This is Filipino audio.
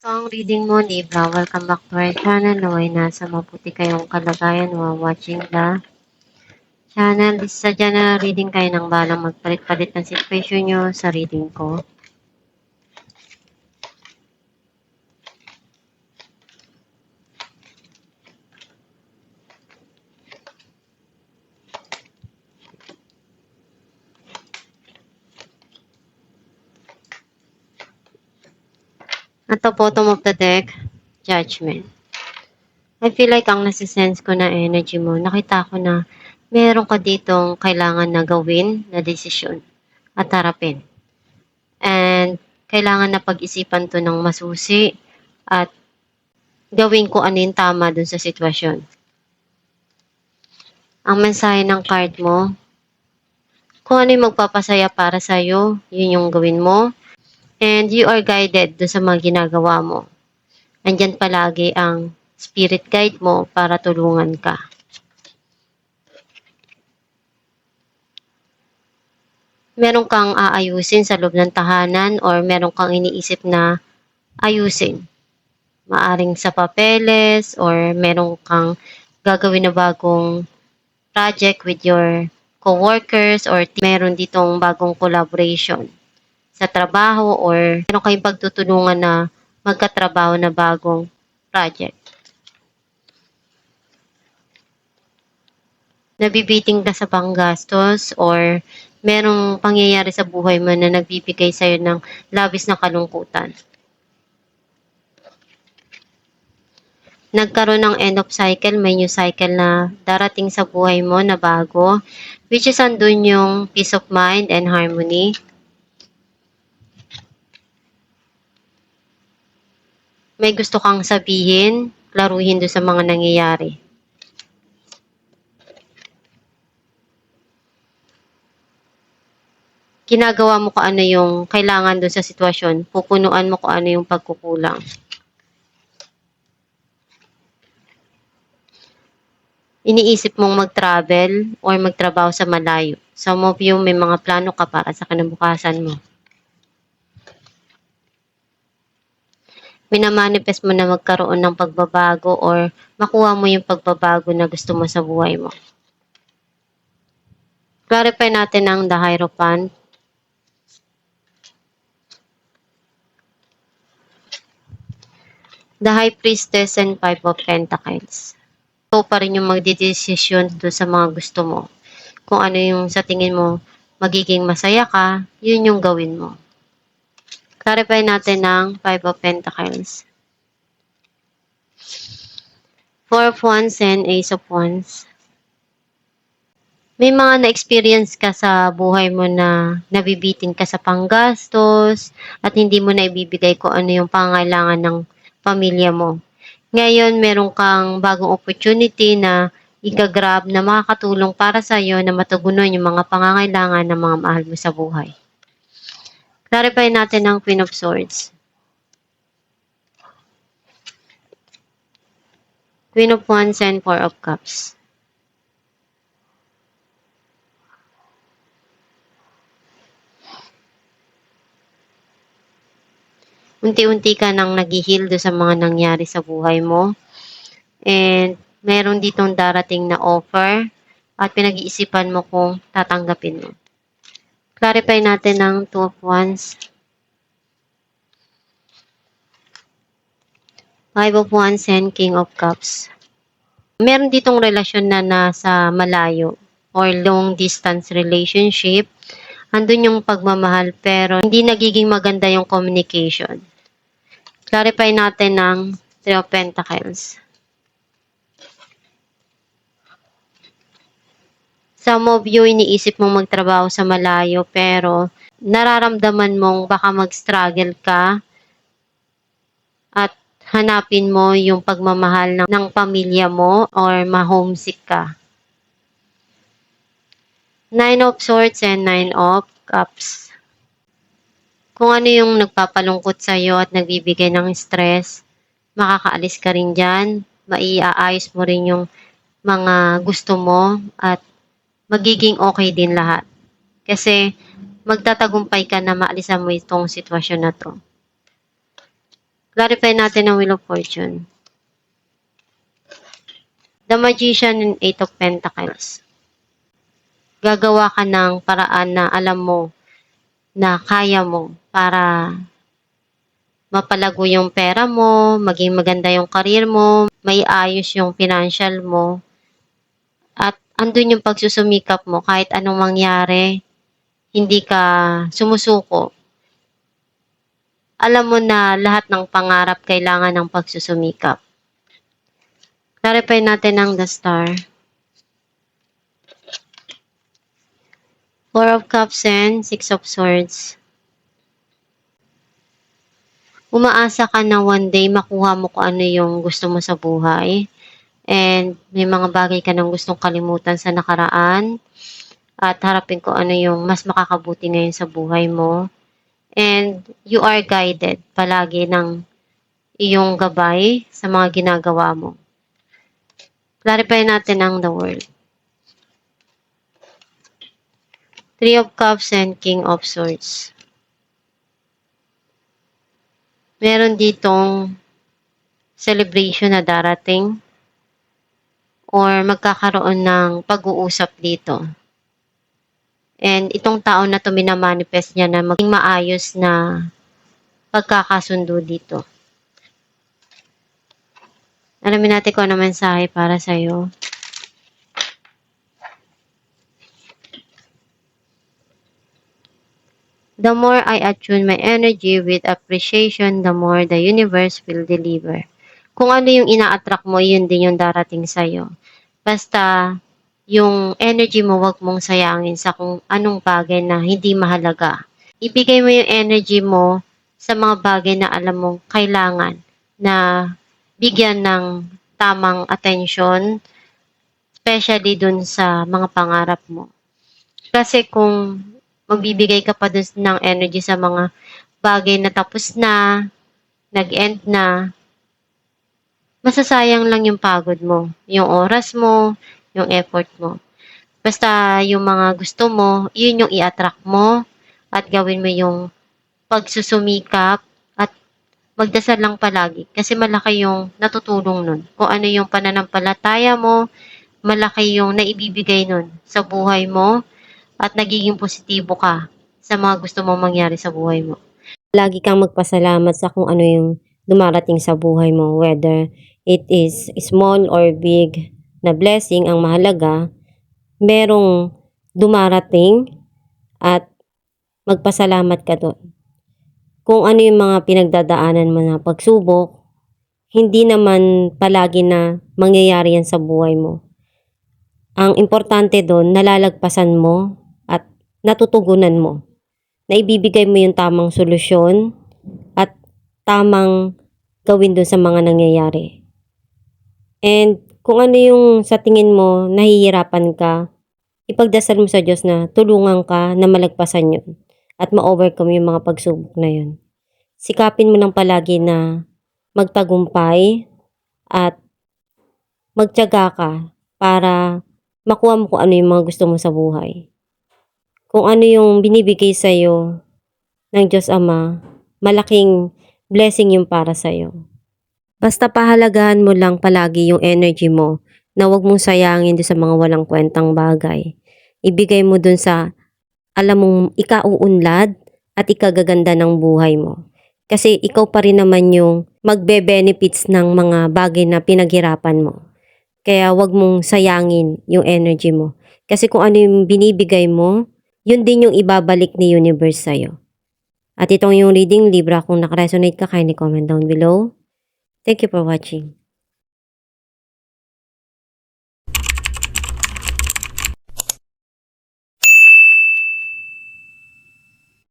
Ito ang reading mo, Libra. Welcome back to our channel. Naway nasa mabuti kayong kalagayan while watching the channel. Sadya na reading kayo ng balang magpalit-palit ng situation nyo sa reading ko. At the bottom of the deck, Judgment. I feel like ang nasisense ko na energy mo, nakita ko na meron ka ditong kailangan na gawin na desisyon at harapin. And kailangan na pag-isipan to ng masusi at gawin ko ano yung tama dun sa sitwasyon. Ang mensahe ng card mo, kung ano yung magpapasaya para sa'yo, yun yung gawin mo. And you are guided do sa mga ginagawa mo. Andyan palagi ang spirit guide mo para tulungan ka. Meron kang aayusin sa loob ng tahanan or meron kang iniisip na ayusin. Maaring sa papeles or meron kang gagawin na bagong project with your co-workers or meron ditong bagong collaboration sa trabaho or meron kayong pagtutulungan na magkatrabaho na bagong project. Nabibiting ka sa panggastos or merong pangyayari sa buhay mo na nagbibigay sa'yo ng labis na kalungkutan. Nagkaroon ng end of cycle, may new cycle na darating sa buhay mo na bago, which is andun yung peace of mind and harmony. May gusto kang sabihin, klaruhin doon sa mga nangyayari. Ginagawa mo kung ano yung kailangan doon sa sitwasyon, pupunuan mo kung ano yung pagkukulang. Iniisip mong mag-travel or magtrabaho sa malayo. Some of you may mga plano ka para sa kinabukasan mo. Minamanifest mo na magkaroon ng pagbabago or makuha mo yung pagbabago na gusto mo sa buhay mo. Clarify natin ang The Hierophant. The High Priestess and Five of Pentacles. Ito pa rin yung magdidesisyon doon sa mga gusto mo. Kung ano yung sa tingin mo magiging masaya ka, yun yung gawin mo. Clarify natin ang Five of Pentacles. Four of Wands and Ace of Wands. May mga na-experience ka sa buhay mo na nabibitin ka sa panggastos at hindi mo na ibibigay kung ano yung pangailangan ng pamilya mo. Ngayon, meron kang bagong opportunity na ika-grab na makakatulong para sa iyo na matugunan yung mga pangangailangan ng mga mahal mo sa buhay. Clarify natin ang Queen of Swords. Queen of Wands and Four of Cups. Unti-unti ka nang nag-heal do sa mga nangyari sa buhay mo. And meron ditong darating na offer at pinag-iisipan mo kung tatanggapin mo. Clarify natin ang Two of Wands. Five of Wands and King of Cups. Meron ditong relasyon na nasa malayo or long distance relationship. Andun yung pagmamahal pero hindi nagiging maganda yung communication. Clarify natin ang Three of Pentacles. Some of you, iniisip mong magtrabaho sa malayo pero nararamdaman mong baka mag-struggle ka at hanapin mo yung pagmamahal ng pamilya mo or ma-homesick ka. Nine of Swords and Nine of Cups. Kung ano yung nagpapalungkot sa'yo at nagbibigay ng stress, makakaalis ka rin dyan. Maiaayos mo rin yung mga gusto mo at magiging okay din lahat. Kasi magtatagumpay ka na maalisan mo itong sitwasyon na to. Clarify natin ang Wheel of Fortune. The Magician and Eight of Pentacles. Gagawa ka ng paraan na alam mo na kaya mo para mapalago yung pera mo, maging maganda yung career mo, may ayos yung financial mo, at andun yung pagsusumikap mo kahit anong mangyari, hindi ka sumusuko. Alam mo na lahat ng pangarap kailangan ng pagsusumikap. Clarify natin ang the Star. Four of Cups and Six of Swords. Umaasa ka na one day makuha mo kung ano yung gusto mo sa buhay. And may mga bagay ka nang gustong kalimutan sa nakaraan. At harapin ko ano yung mas makakabuti ngayon sa buhay mo. And you are guided palagi ng iyong gabay sa mga ginagawa mo. Clarify natin ang the World. Three of Cups and King of Swords. Meron ditong celebration na darating or magkakaroon ng pag-uusap dito. And itong tao na to minamanifest niya na maging maayos na pagkakasundo dito. Alamin natin kung ano mensahe para sa'yo. The more I attune my energy with appreciation, the more the universe will deliver. Kung ano yung ina-attract mo, yun din yung darating sa'yo. Basta, yung energy mo, wag mong sayangin sa kung anong bagay na hindi mahalaga. Ibigay mo yung energy mo sa mga bagay na alam mong kailangan na bigyan ng tamang atensyon, especially dun sa mga pangarap mo. Kasi kung magbibigay ka pa dun ng energy sa mga bagay na tapos na, nag-end na, masasayang lang yung pagod mo, yung oras mo, yung effort mo. Basta yung mga gusto mo, yun yung i-attract mo at gawin mo yung pagsusumikap at magdasal lang palagi kasi malaki yung natutulong nun. Kung ano yung pananampalataya mo, malaki yung naibibigay nun sa buhay mo at nagiging positibo ka sa mga gusto mong mangyari sa buhay mo. Lagi kang magpasalamat sa kung ano yung dumarating sa buhay mo, whether it is small or big na blessing. Ang mahalaga, merong dumarating at magpasalamat ka doon. Kung ano yung mga pinagdadaanan mo na pagsubok, hindi naman palagi na mangyayari yan sa buhay mo. Ang importante doon, nalalagpasan mo at natutugunan mo. Naibibigay mo yung tamang solusyon at tamang gawin doon sa mga nangyayari. And kung ano yung sa tingin mo, nahihirapan ka, ipagdasal mo sa Diyos na tulungan ka na malagpasan yun at ma-overcome yung mga pagsubok na yun. Sikapin mo lang palagi na magtagumpay at magtiyaga ka para makuha mo kung ano yung mga gusto mo sa buhay. Kung ano yung binibigay sa'yo ng Diyos Ama, malaking blessing yung para sa'yo. Basta pahalagahan mo lang palagi yung energy mo na huwag mong sayangin doon sa mga walang kwentang bagay. Ibigay mo doon sa alam mong ikauunlad at ikagaganda ng buhay mo. Kasi ikaw pa rin naman yung magbe-benefits ng mga bagay na pinaghirapan mo. Kaya huwag mong sayangin yung energy mo. Kasi kung ano yung binibigay mo, yun din yung ibabalik ni universe sa'yo. At itong yung reading Libra, kung nakaresonate ka, kindly comment down below. Thank you for watching.